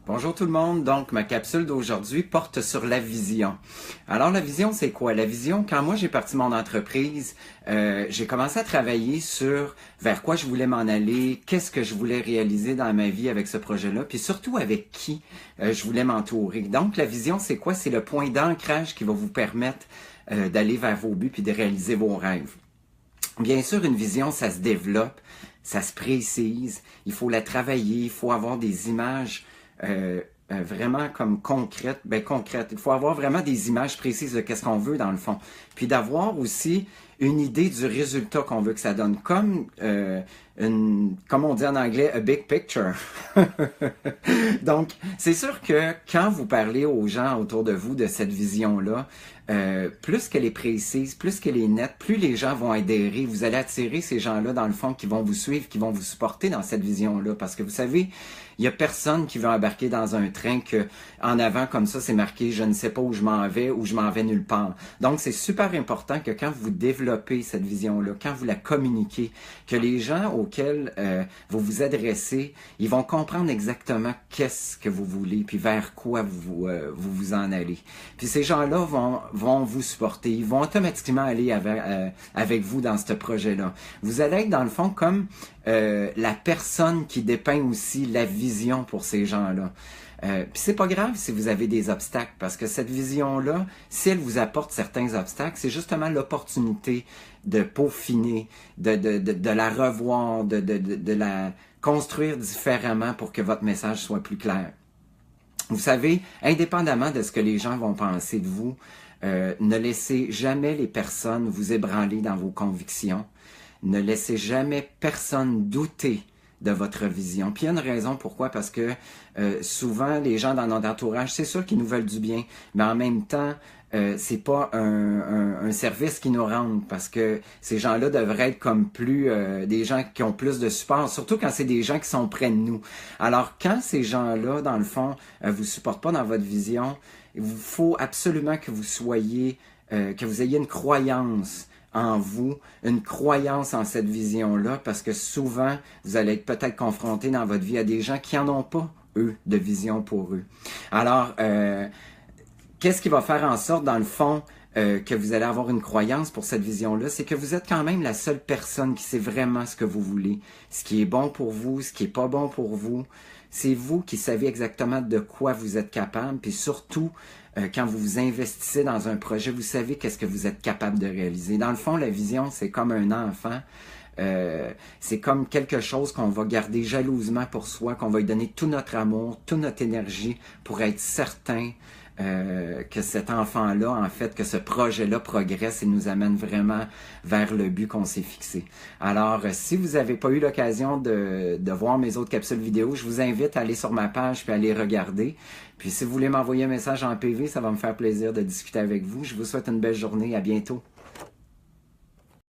Bonjour tout le monde, donc ma capsule d'aujourd'hui porte sur la vision. Alors la vision c'est quoi? La vision, quand moi j'ai parti mon entreprise, j'ai commencé à travailler sur vers quoi je voulais m'en aller, qu'est-ce que je voulais réaliser dans ma vie avec ce projet-là, puis surtout avec qui je voulais m'entourer. Donc la vision c'est quoi? C'est le point d'ancrage qui va vous permettre d'aller vers vos buts puis de réaliser vos rêves. Bien sûr, une vision, ça se développe, ça se précise, il faut la travailler, il faut avoir des images vraiment comme concrètes. Il faut avoir vraiment des images précises de qu'est-ce qu'on veut dans le fond. Puis d'avoir aussi une idée du résultat qu'on veut que ça donne, comme on dit en anglais, a big picture. Donc, c'est sûr que quand vous parlez aux gens autour de vous de cette vision-là, plus qu'elle est précise, plus qu'elle est nette, plus les gens vont adhérer. Vous allez attirer ces gens-là, dans le fond, qui vont vous suivre, qui vont vous supporter dans cette vision-là. Parce que vous savez, il n'y a personne qui va embarquer dans un train que, en avant, comme ça, c'est marqué « je ne sais pas où je m'en vais » ou « je m'en vais nulle part ». Donc, c'est super important que quand vous développez cette vision-là, quand vous la communiquez, que les gens auxquels vous vous adressez, ils vont comprendre exactement qu'est-ce que vous voulez, puis vers quoi vous en allez. Puis ces gens-là vont vous supporter, ils vont automatiquement aller avec vous dans ce projet-là. Vous allez être, dans le fond, comme la personne qui dépeint aussi la vision pour ces gens-là. Puis c'est pas grave si vous avez des obstacles, parce que cette vision-là, si elle vous apporte certains obstacles, c'est justement l'opportunité de peaufiner, de la revoir, de la construire différemment pour que votre message soit plus clair. Vous savez, indépendamment de ce que les gens vont penser de vous, ne laissez jamais les personnes vous ébranler dans vos convictions. Ne laissez jamais personne douter de votre vision. Puis il y a une raison pourquoi, parce que souvent les gens dans notre entourage, c'est sûr qu'ils nous veulent du bien, mais en même temps, c'est pas un service qui nous rendent, parce que ces gens-là devraient être comme plus des gens qui ont plus de support, surtout quand c'est des gens qui sont près de nous. Alors quand ces gens-là, dans le fond, vous supportent pas dans votre vision, il faut absolument que vous soyez, que vous ayez une croyance en vous, une croyance en cette vision-là, parce que souvent, vous allez être peut-être confronté dans votre vie à des gens qui n'en ont pas, eux, de vision pour eux. Alors, qu'est-ce qui va faire en sorte, dans le fond, que vous allez avoir une croyance pour cette vision-là? C'est que vous êtes quand même la seule personne qui sait vraiment ce que vous voulez, ce qui est bon pour vous, ce qui est pas bon pour vous. C'est vous qui savez exactement de quoi vous êtes capable, puis surtout, quand vous vous investissez dans un projet, vous savez qu'est-ce que vous êtes capable de réaliser. Dans le fond, la vision, c'est comme un enfant. C'est comme quelque chose qu'on va garder jalousement pour soi, qu'on va lui donner tout notre amour, toute notre énergie pour être certain que cet enfant-là, en fait, que ce projet-là progresse et nous amène vraiment vers le but qu'on s'est fixé. Alors, si vous n'avez pas eu l'occasion de voir mes autres capsules vidéo, je vous invite à aller sur ma page puis à les regarder. Puis si vous voulez m'envoyer un message en PV, ça va me faire plaisir de discuter avec vous. Je vous souhaite une belle journée. À bientôt.